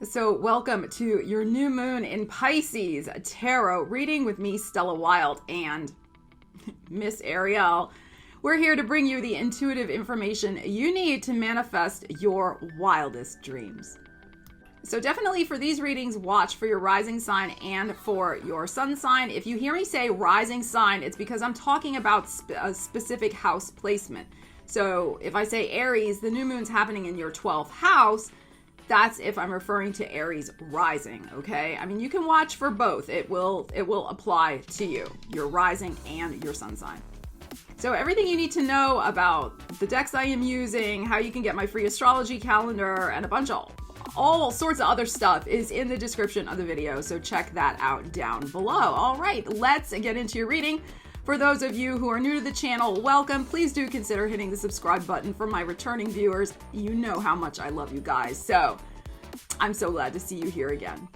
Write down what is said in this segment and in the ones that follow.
So welcome to your new moon in Pisces tarot reading with me, Stella Wilde, and Miss Ariel. We're here to bring you the intuitive information you need to manifest your wildest dreams. So definitely for these readings, watch for your rising sign and for your sun sign. If you hear me say rising sign, it's because I'm talking about a specific house placement. So if I say Aries, the new moon's happening in your 12th house. That's if I'm referring to Aries rising, okay? I mean, you can watch for both. It will apply to you, your rising and your sun sign. So everything you need to know about the decks I am using, how you can get my free astrology calendar, and a bunch of all sorts of other stuff is in the description of the video. So check that out down below. All right, let's get into your reading. For those of you who are new to the channel, welcome. Please do consider hitting the subscribe button. For my returning viewers, you know how much I love you guys. So I'm so glad to see you here again.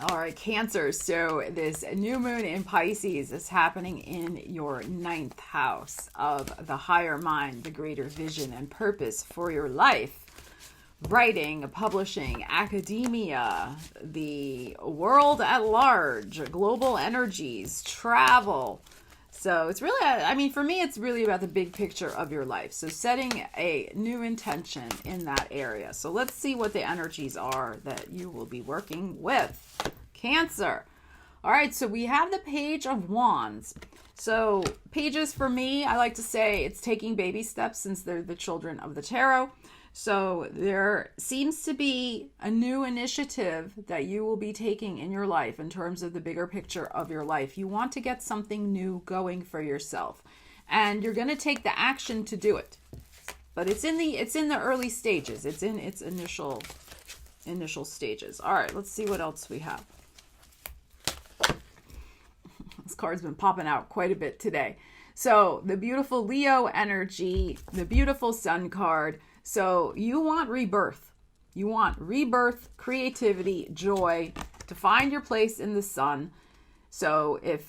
All right, Cancer. So this new moon in Pisces is happening in your 9th house of the higher mind, the greater vision and purpose for your life. Writing, publishing, academia, the world at large, global energies, travel. So it's really, I mean, for me, it's really about the big picture of your life. So setting a new intention in that area. So let's see what the energies are that you will be working with. Cancer. All right, so we have the Page of Wands. So pages for me, I like to say it's taking baby steps since they're the children of the tarot. So there seems to be a new initiative that you will be taking in your life in terms of the bigger picture of your life. You want to get something new going for yourself, and you're going to take the action to do it. But it's in the early stages. It's in its initial stages. All right, let's see what else we have. This card's been popping out quite a bit today. So the beautiful Leo energy, the beautiful Sun card. So you want rebirth. You want rebirth, creativity, joy, to find your place in the sun. So if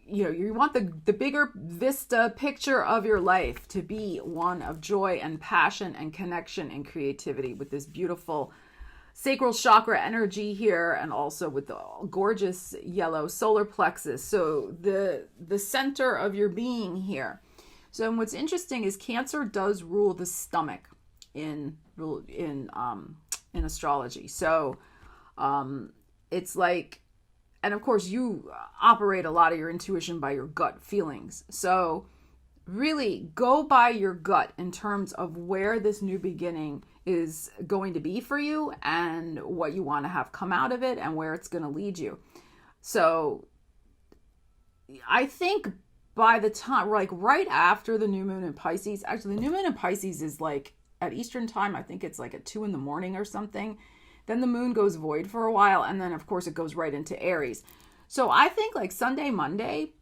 you want the bigger vista picture of your life to be one of joy and passion and connection and creativity with this beautiful sacral chakra energy here, and also with the gorgeous yellow solar plexus. So the center of your being here. So what's interesting is Cancer does rule the stomach in astrology. So it's like, and of course you operate a lot of your intuition by your gut feelings. So really go by your gut in terms of where this new beginning is going to be for you and what you want to have come out of it and where it's going to lead you. So I think by the time, like right after the new moon in Pisces, actually the new moon in Pisces is like at Eastern time, I think it's like at 2 a.m. or something. Then the moon goes void for a while, and then of course it goes right into Aries. So I think like Sunday, Monday,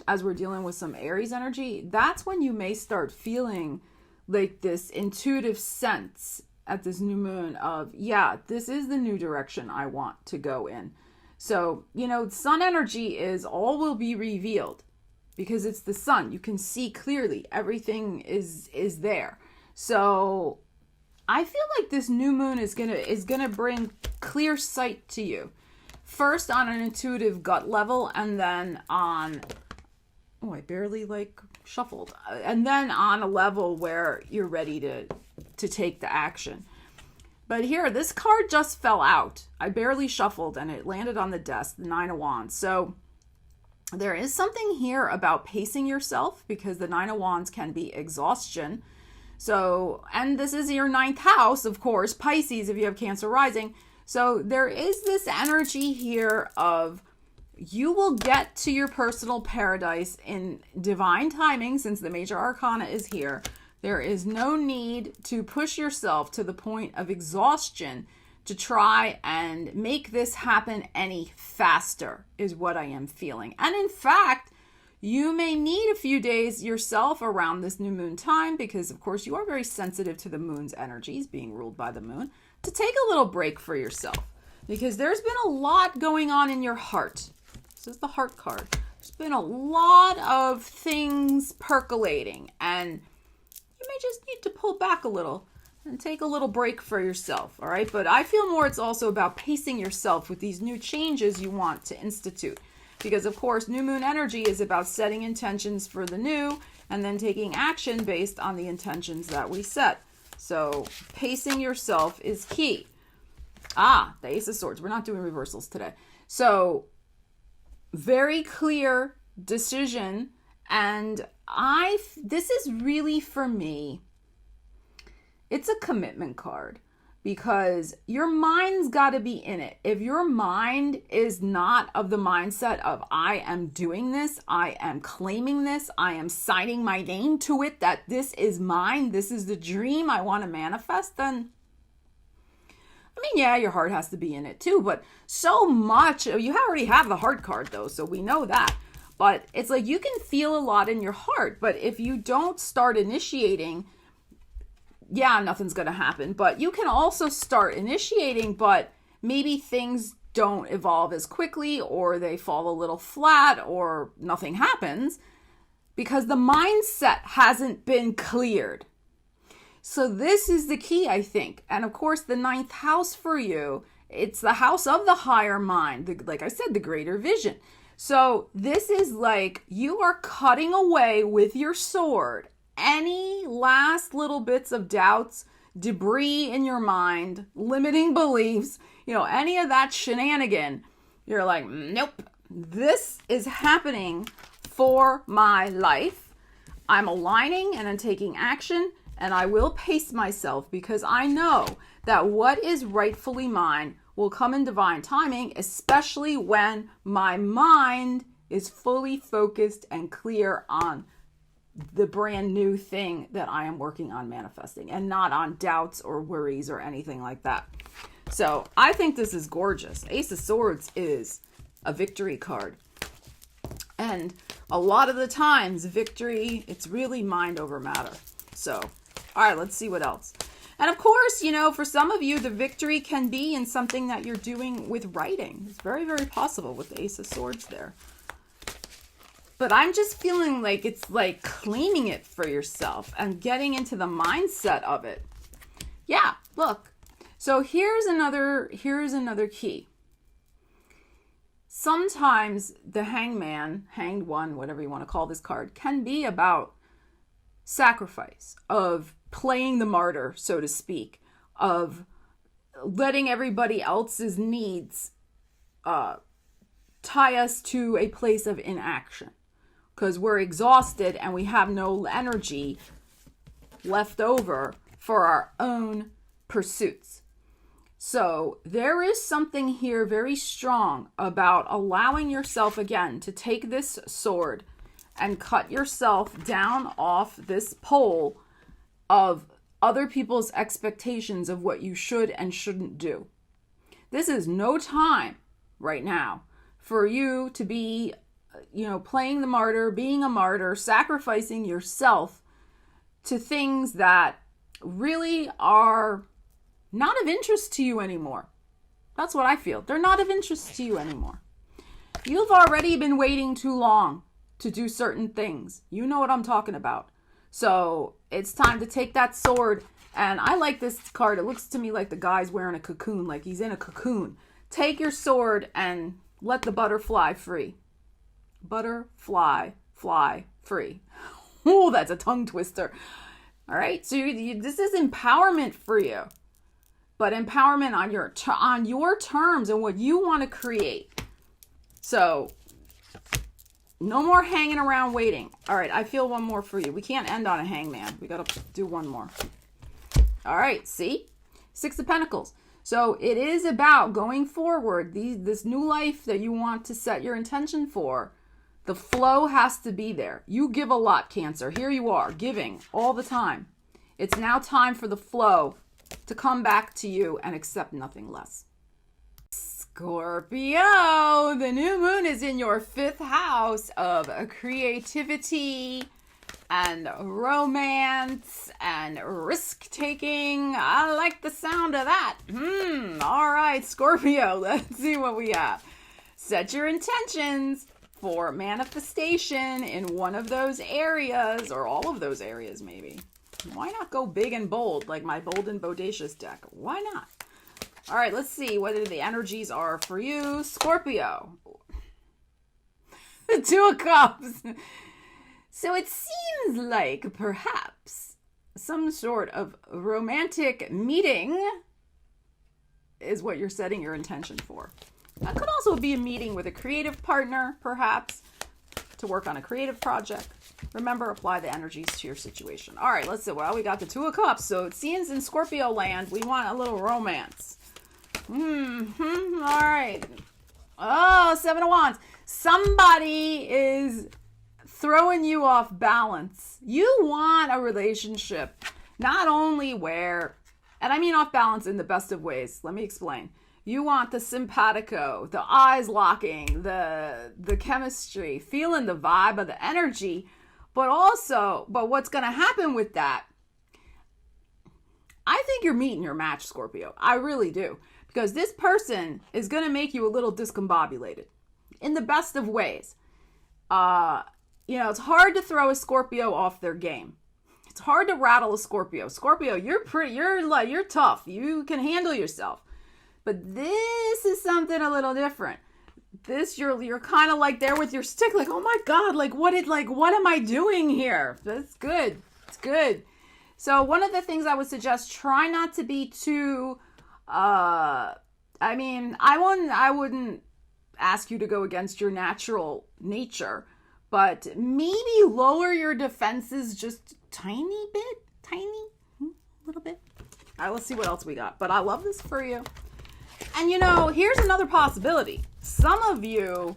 as we're dealing with some Aries energy, that's when you may start feeling like this intuitive sense at this new moon of, yeah, this is the new direction I want to go in. So, sun energy is all will be revealed because it's the sun. You can see clearly, everything is there. So I feel like this new moon is gonna bring clear sight to you. First on an intuitive gut level, and then on, I barely shuffled. And then on a level where you're ready to take the action. But here, this card just fell out. I barely shuffled and it landed on the desk, the 9 of Wands. So there is something here about pacing yourself, because the 9 of Wands can be exhaustion. So, and this is your 9th house, of course, Pisces, if you have Cancer rising. So there is this energy here of you will get to your personal paradise in divine timing, since the major arcana is here. There is no need to push yourself to the point of exhaustion to try and make this happen any faster, is what I am feeling. And in fact, you may need a few days yourself around this new moon time, because of course you are very sensitive to the moon's energies, being ruled by the moon, to take a little break for yourself, because there's been a lot going on in your heart. This is the heart card. There's been a lot of things percolating, and you may just need to pull back a little and take a little break for yourself, all right? But I feel more it's also about pacing yourself with these new changes you want to institute. Because, of course, new moon energy is about setting intentions for the new and then taking action based on the intentions that we set. So pacing yourself is key. The Ace of Swords. We're not doing reversals today. So very clear decision. And this is really, for me, it's a commitment card, because your mind's got to be in it. If your mind is not of the mindset of, I am doing this, I am claiming this, I am signing my name to it, that this is mine, this is the dream I want to manifest, then, I mean, yeah, your heart has to be in it too, but so much, you already have the heart card though, so we know that. But it's like you can feel a lot in your heart, but if you don't start initiating, yeah, nothing's going to happen. But you can also start initiating, but maybe things don't evolve as quickly, or they fall a little flat, or nothing happens because the mindset hasn't been cleared. So this is the key, I think. And of course, the 9th house for you, it's the house of the higher mind. Like I said, the greater vision. So this is like you are cutting away with your sword any last little bits of doubts, debris in your mind, limiting beliefs, any of that shenanigan. You're like, nope, this is happening for my life. I'm aligning and I'm taking action, and I will pace myself because I know that what is rightfully mine will come in divine timing, especially when my mind is fully focused and clear on the brand new thing that I am working on manifesting, and not on doubts or worries or anything like that. So I think this is gorgeous. Ace of Swords is a victory card. And a lot of the times, victory, it's really mind over matter. So, all right, let's see what else. And of course, for some of you, the victory can be in something that you're doing with writing. It's very, very possible with the Ace of Swords there. But I'm just feeling like it's like claiming it for yourself and getting into the mindset of it. Yeah, look. So here's another key. Sometimes the hangman, hanged one, whatever you want to call this card, can be about sacrifice, of playing the martyr, so to speak, of letting everybody else's needs tie us to a place of inaction. Because we're exhausted and we have no energy left over for our own pursuits. So there is something here very strong about allowing yourself again to take this sword and cut yourself down off this pole of other people's expectations of what you should and shouldn't do. This is no time right now for you to be playing the martyr, being a martyr, sacrificing yourself to things that really are not of interest to you anymore. That's what I feel. They're not of interest to you anymore. You've already been waiting too long to do certain things. You know what I'm talking about. So it's time to take that sword. And I like this card. It looks to me like the guy's wearing a cocoon, like he's in a cocoon. Take your sword and let the butterfly free. Butterfly, fly, free. Oh, that's a tongue twister. All right, so this is empowerment for you, but empowerment on your terms and what you want to create. So no more hanging around waiting. All right, I feel one more for you. We can't end on a hangman. We got to do one more. All right, see? 6 of Pentacles. So it is about going forward, this new life that you want to set your intention for. The flow has to be there. You give a lot, Cancer. Here you are, giving all the time. It's now time for the flow to come back to you and accept nothing less. Scorpio, the new moon is in your 5th house of creativity and romance and risk-taking. I like the sound of that. All right, Scorpio, let's see what we have. Set your intentions for manifestation in one of those areas, or all of those areas maybe. Why not go big and bold like my bold and bodacious deck? Why not? All right, let's see what the energies are for you, Scorpio. The Two of Cups. So it seems like perhaps some sort of romantic meeting is what you're setting your intention for. That could also be a meeting with a creative partner, perhaps, to work on a creative project. Remember, apply the energies to your situation. All right, let's see. Well, we got the Two of Cups. So it seems in Scorpio land, we want a little romance. All right. Oh, Seven of Wands. Somebody is throwing you off balance. You want a relationship, not only where, and I mean off balance in the best of ways. Let me explain. You want the simpatico, the eyes locking, the chemistry, feeling the vibe of the energy, but what's going to happen with that? I think you're meeting your match, Scorpio. I really do. Because this person is going to make you a little discombobulated in the best of ways. It's hard to throw a Scorpio off their game. It's hard to rattle a Scorpio. Scorpio, you're tough. You can handle yourself. But this is something a little different. This, you're kind of like there with your stick, like, oh my God, what am I doing here? That's good. It's good. So one of the things I would suggest, try not to be too, I wouldn't ask you to go against your natural nature, but maybe lower your defenses just a little bit. All right, let's see what else we got. But I love this for you. And here's another possibility. Some of you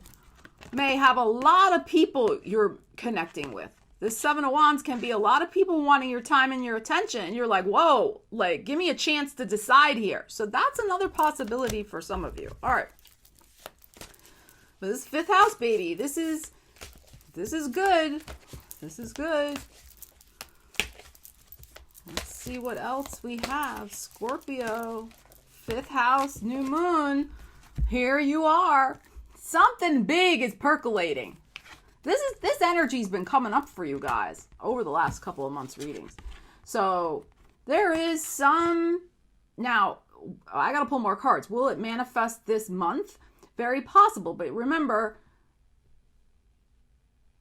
may have a lot of people you're connecting with. This Seven of Wands can be a lot of people wanting your time and your attention. And you're like, whoa, give me a chance to decide here. So that's another possibility for some of you. All right. But this fifth house, baby, this is good. This is good. Let's see what else we have. Scorpio, fifth house, new moon. Here you are. Something big is percolating. This energy's been coming up for you guys over the last couple of months' readings. So there is some. Now, I got to pull more cards. Will it manifest this month? Very possible. But remember,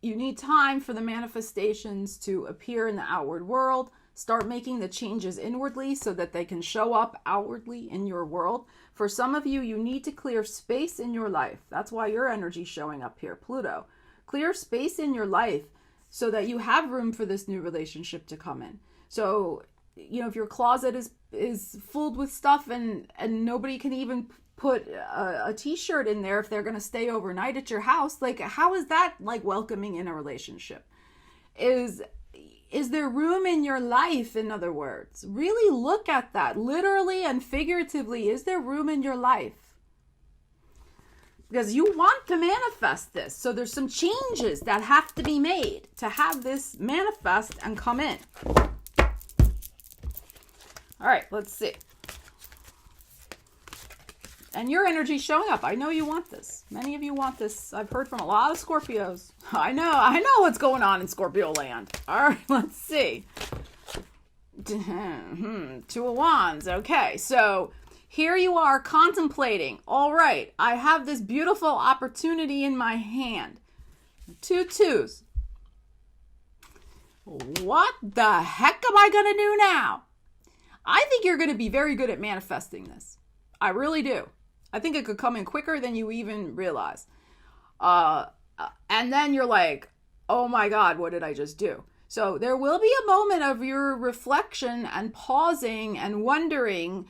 you need time for the manifestations to appear in the outward world. Start making the changes inwardly so that they can show up outwardly in your world. For some of you, you need to clear space in your life. That's why your energy's showing up here, Pluto. Clear space in your life so that you have room for this new relationship to come in. So, if your closet is filled with stuff and nobody can even put a t-shirt in there if they're going to stay overnight at your house, how is that welcoming in a relationship? Is there room in your life, in other words? Really look at that, literally and figuratively. Is there room in your life? Because you want to manifest this. So there's some changes that have to be made to have this manifest and come in. All right, let's see. And your energy's showing up. I know you want this. Many of you want this. I've heard from a lot of Scorpios. I know what's going on in Scorpio land. All right, let's see. Two of Wands. Okay, so here you are contemplating. All right, I have this beautiful opportunity in my hand. 2 twos. What the heck am I going to do now? I think you're going to be very good at manifesting this. I really do. I think it could come in quicker than you even realize. And then you're like, oh my God, what did I just do? So there will be a moment of your reflection and pausing and wondering,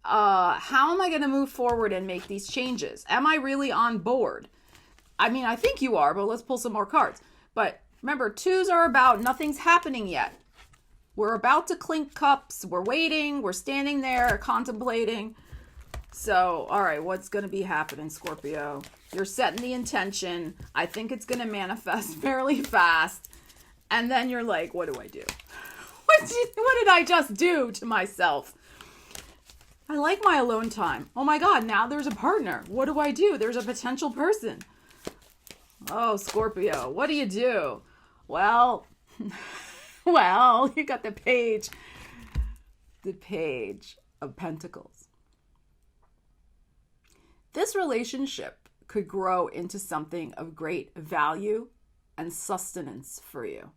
how am I going to move forward and make these changes? Am I really on board? I mean, I think you are, but let's pull some more cards. But remember, twos are about nothing's happening yet. We're about to clink cups. We're waiting. We're standing there contemplating. So, all right, what's going to be happening, Scorpio? You're setting the intention. I think it's going to manifest fairly fast. And then you're like, what do I do? What did I just do to myself? I like my alone time. Oh my God, now there's a partner. What do I do? There's a potential person. Oh, Scorpio, what do you do? Well, Well, you got the Page of Pentacles. This relationship could grow into something of great value and sustenance for you.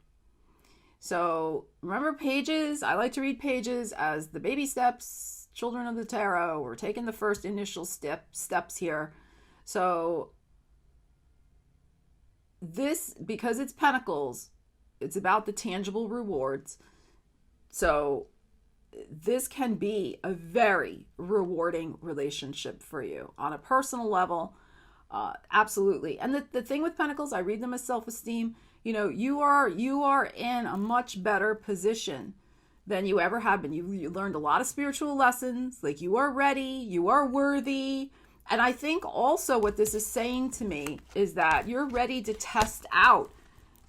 So remember pages, I like to read pages as the baby steps, children of the tarot. We're taking the first initial steps here. So this, because it's Pentacles, it's about the tangible rewards. So this can be a very rewarding relationship for you on a personal level. Absolutely. And the thing with Pentacles, I read them as self-esteem. You know, you are in a much better position than you ever have been. You learned a lot of spiritual lessons. Like, you are ready, you are worthy. And I think also what this is saying to me is that you're ready to test out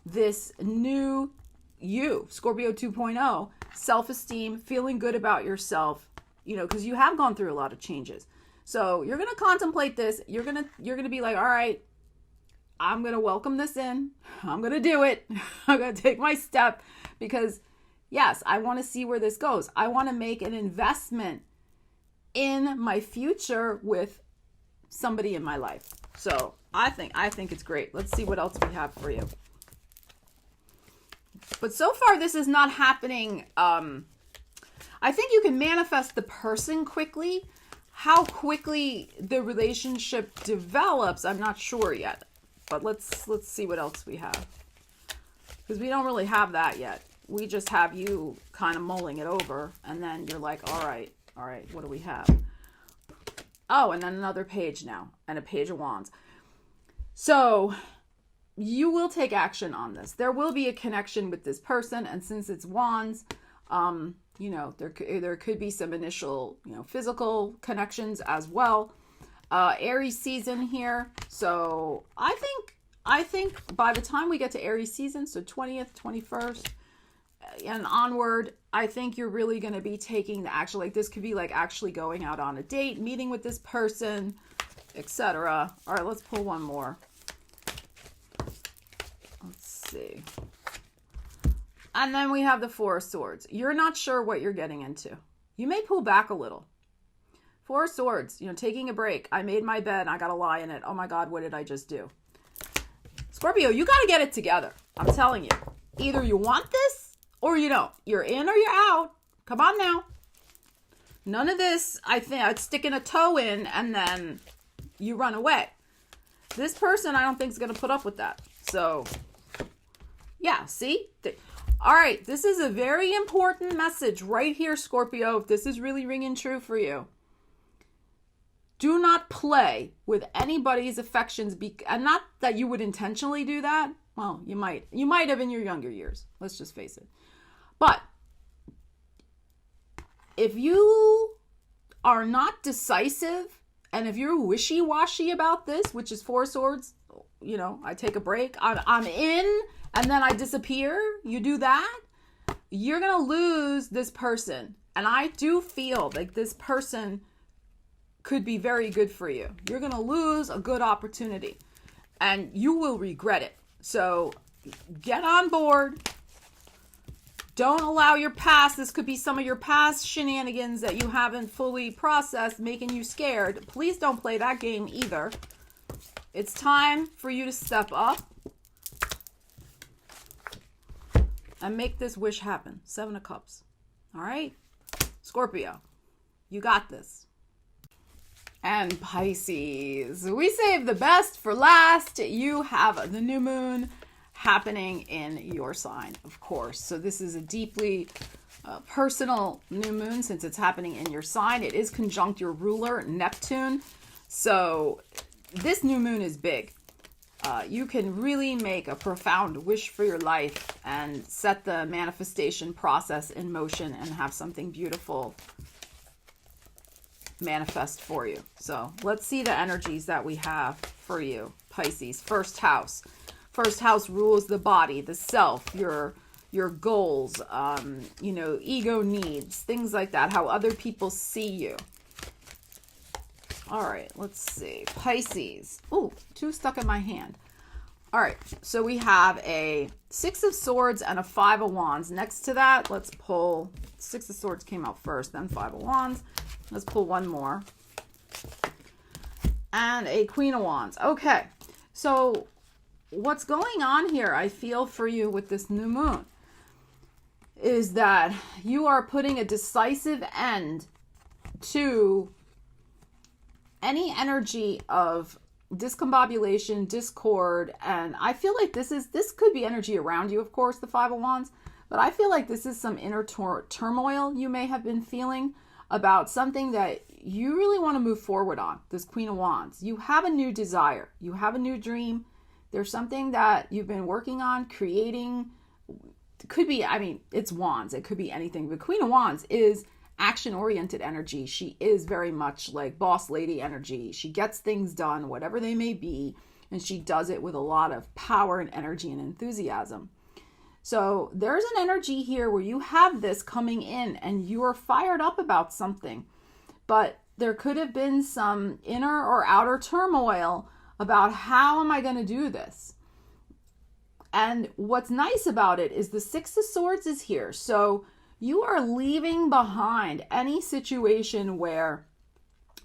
this new you, Scorpio 2.0, self-esteem, feeling good about yourself, you know, because you have gone through a lot of changes. So you're going to contemplate this. You're going to be like, all right, I'm going to welcome this in. I'm going to do it. I'm going to take my step because, yes, I want to see where this goes. I want to make an investment in my future with somebody in my life. So I think it's great. Let's see what else we have for you. But so far, this is not happening. I think you can manifest the person quickly. How quickly the relationship develops, I'm not sure yet. But let's see what else we have. Because we don't really have that yet. We just have you kind of mulling it over. And then you're like, all right, what do we have? Oh, and then another page now. And a Page of Wands. So you will take action on this. There will be a connection with this person. And since it's Wands, you know, there could be some initial, you know, physical connections as well. Aries season here. So I think by the time we get to Aries season, so 20th, 21st and onward, I think you're really going to be taking the action. Like, this could be like actually going out on a date, meeting with this person, etc. All right, let's pull one more. Let's see. And then we have the Four of Swords. You're not sure what you're getting into. You may pull back a little. Four of Swords, you know, taking a break. I made my bed. I got to lie in it. Oh my God, what did I just do? Scorpio, you got to get it together. I'm telling you. Either you want this or you don't. You're in or you're out. Come on now. None of this, I think, I'd sticking a toe in and then you run away. This person, I don't think is going to put up with that. So, yeah, see? All right, this is a very important message right here, Scorpio, if this is really ringing true for you. Do not play with anybody's affections, and not that you would intentionally do that. Well, you might have in your younger years. Let's just face it. But if you are not decisive, and if you're wishy-washy about this, which is Four Swords, you know, I take a break, I'm in, and then I disappear, you do that, you're going to lose this person. And I do feel like this person could be very good for you. You're going to lose a good opportunity and you will regret it. So get on board. Don't allow your past. This could be some of your past shenanigans that you haven't fully processed, making you scared. Please don't play that game either. It's time for you to step up and make this wish happen. Seven of Cups. All right? Scorpio, you got this. And Pisces, we save the best for last. You have the new moon happening in your sign, of course. So this is a deeply personal new moon since it's happening in your sign. It is conjunct your ruler, Neptune. So this new moon is big. You can really make a profound wish for your life and set the manifestation process in motion and have something beautiful manifest for you. So let's see the energies that we have for you, Pisces. First house. First house rules the body, the self, your goals, you know, ego needs, things like that, how other people see you. All right, let's see. Pisces. Ooh, two stuck in my hand. All right, so we have a Six of Swords and a Five of Wands. Next to that, let's pull, Six of Swords came out first, then Five of Wands. Let's pull one more. And a Queen of Wands. Okay, so what's going on here, I feel for you with this new moon, is that you are putting a decisive end to any energy of discombobulation, discord, and I feel like this could be energy around you, of course, the Five of Wands, but I feel like this is some inner turmoil you may have been feeling about something that you really want to move forward on, this Queen of Wands. You have a new desire. You have a new dream. There's something that you've been working on, creating. It could be, I mean, it's Wands. It could be anything, but Queen of Wands is action-oriented energy. She is very much like boss lady energy. She gets things done, whatever they may be, and she does it with a lot of power and energy and enthusiasm. So there's an energy here where you have this coming in and you are fired up about something, but there could have been some inner or outer turmoil about how am I going to do this? And what's nice about it is the Six of Swords is here. So you are leaving behind any situation where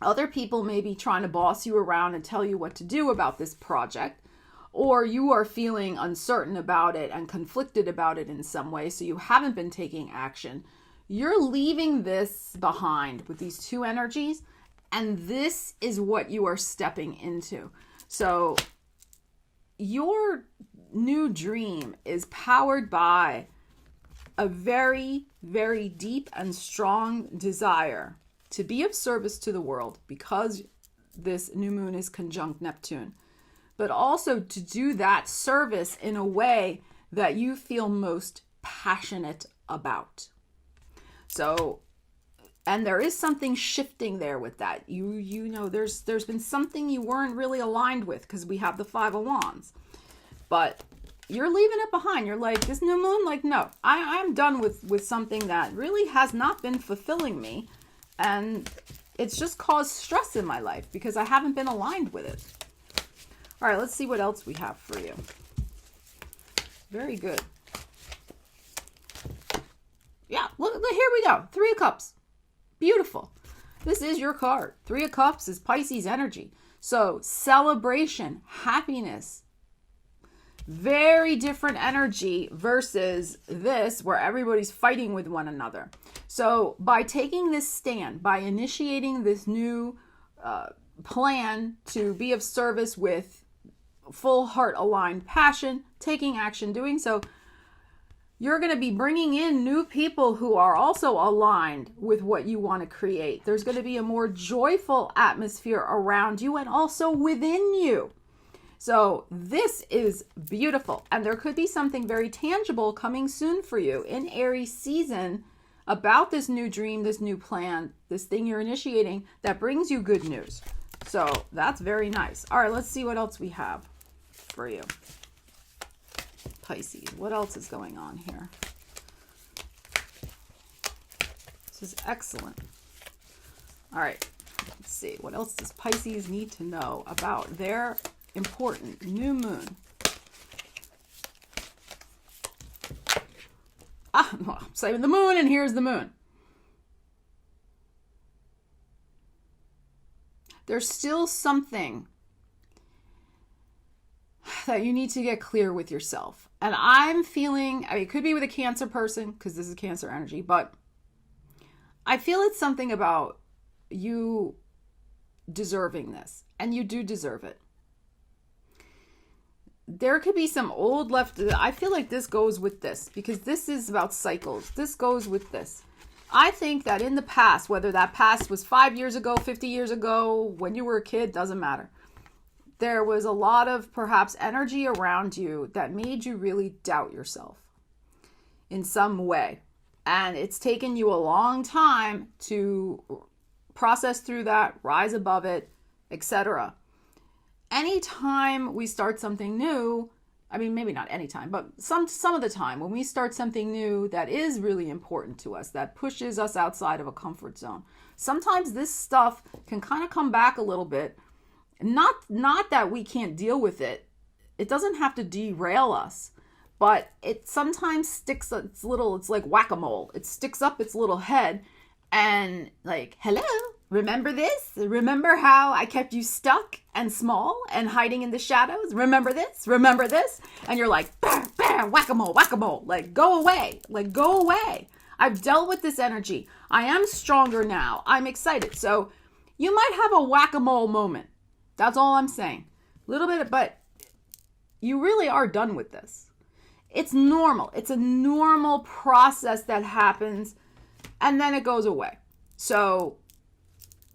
other people may be trying to boss you around and tell you what to do about this project, or you are feeling uncertain about it and conflicted about it in some way, so you haven't been taking action. You're leaving this behind with these two energies, and this is what you are stepping into. So your new dream is powered by a very, very deep and strong desire to be of service to the world because this new moon is conjunct Neptune, but also to do that service in a way that you feel most passionate about. So, and there is something shifting there with that. You know, there's been something you weren't really aligned with because we have the Five of Wands, but you're leaving it behind. You're like, this new moon, like, no, I'm done with something that really has not been fulfilling me. And it's just caused stress in my life because I haven't been aligned with it. All right, let's see what else we have for you. Very good. Yeah, look, here we go. Three of Cups. Beautiful. This is your card. Three of Cups is Pisces energy. So celebration, happiness, very different energy versus this where everybody's fighting with one another. So by taking this stand, by initiating this new plan to be of service with full heart aligned passion, taking action, doing so, you're going to be bringing in new people who are also aligned with what you want to create. There's going to be a more joyful atmosphere around you and also within you. So this is beautiful. And there could be something very tangible coming soon for you in Aries season about this new dream, this new plan, this thing you're initiating that brings you good news. So that's very nice. All right, let's see what else we have for you. Pisces, what else is going on here? This is excellent. All right, let's see. What else does Pisces need to know about their important new moon? Well, I'm saving the moon, and here's the moon. There's still something that you need to get clear with yourself. And I'm feeling, I mean, it could be with a Cancer person, because this is Cancer energy, but I feel it's something about you deserving this, and you do deserve it. There could be some old left. I feel like this goes with this because this is about cycles. This goes with this. I think that in the past, whether that past was 5 years ago, 50 years ago, when you were a kid, doesn't matter. There was a lot of perhaps energy around you that made you really doubt yourself in some way. And it's taken you a long time to process through that, rise above it, etc. Anytime we start something new, I mean, maybe not anytime, but some of the time when we start something new that is really important to us, that pushes us outside of a comfort zone, sometimes this stuff can kind of come back a little bit. Not that we can't deal with it, it doesn't have to derail us, but it sometimes sticks its little, it's like whack-a-mole. It sticks up its little head and like, hello, remember this? Remember how I kept you stuck and small and hiding in the shadows? Remember this? Remember this? And you're like, bam, bam, whack-a-mole, whack-a-mole. Like, go away. Like, go away. I've dealt with this energy. I am stronger now. I'm excited. So you might have a whack-a-mole moment. That's all I'm saying. A little bit, but you really are done with this. It's normal. It's a normal process that happens, and then it goes away. So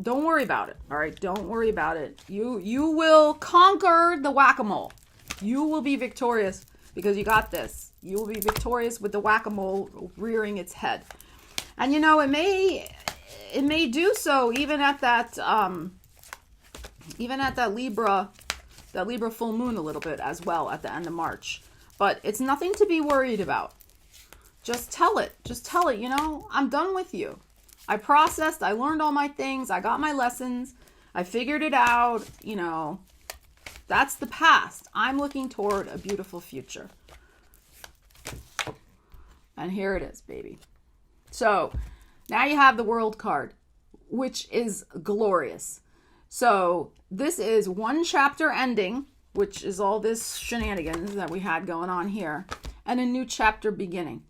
don't worry about it. All right, don't worry about it. You will conquer the whack-a-mole. You will be victorious because you got this. You will be victorious with the whack-a-mole rearing its head. And you know, it may do so even at that Libra full moon a little bit as well at the end of March. But it's nothing to be worried about. Just tell it, you know, I'm done with you. I processed, I learned all my things, I got my lessons, I figured it out, you know, that's the past. I'm looking toward a beautiful future. And here it is, baby. So now you have the World card, which is glorious. So this is one chapter ending, which is all this shenanigans that we had going on here, and a new chapter beginning.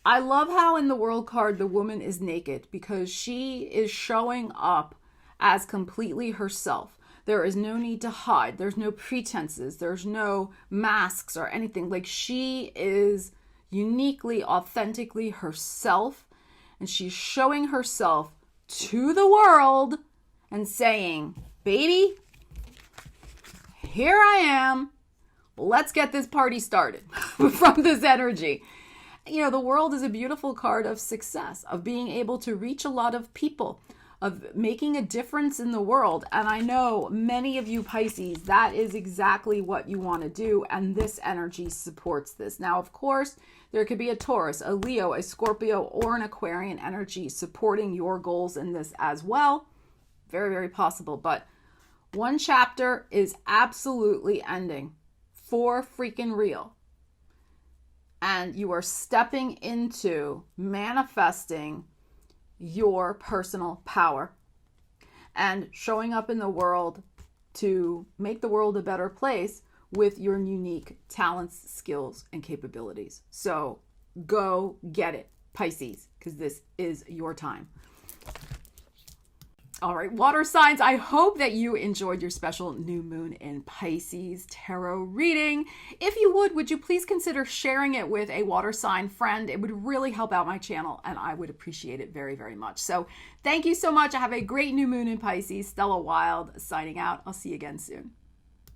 I love how in the World card, the woman is naked because she is showing up as completely herself. There is no need to hide. There's no pretenses. There's no masks or anything. Like, she is uniquely, authentically herself, and she's showing herself to the world and saying, baby, here I am. Let's get this party started from this energy. You know, the world is a beautiful card of success, of being able to reach a lot of people, of making a difference in the world. And I know many of you Pisces, that is exactly what you want to do. And this energy supports this. Now, of course, there could be a Taurus, a Leo, a Scorpio, or an Aquarian energy supporting your goals in this as well. Very, very possible. But one chapter is absolutely ending for freaking real. And you are stepping into manifesting your personal power and showing up in the world to make the world a better place with your unique talents, skills, and capabilities. So go get it, Pisces, because this is your time. All right, water signs, I hope that you enjoyed your special new moon in Pisces tarot reading. If you would you please consider sharing it with a water sign friend? It would really help out my channel, and I would appreciate it very, very much. So thank you so much. Have a great new moon in Pisces. Stella Wilde signing out. I'll see you again soon.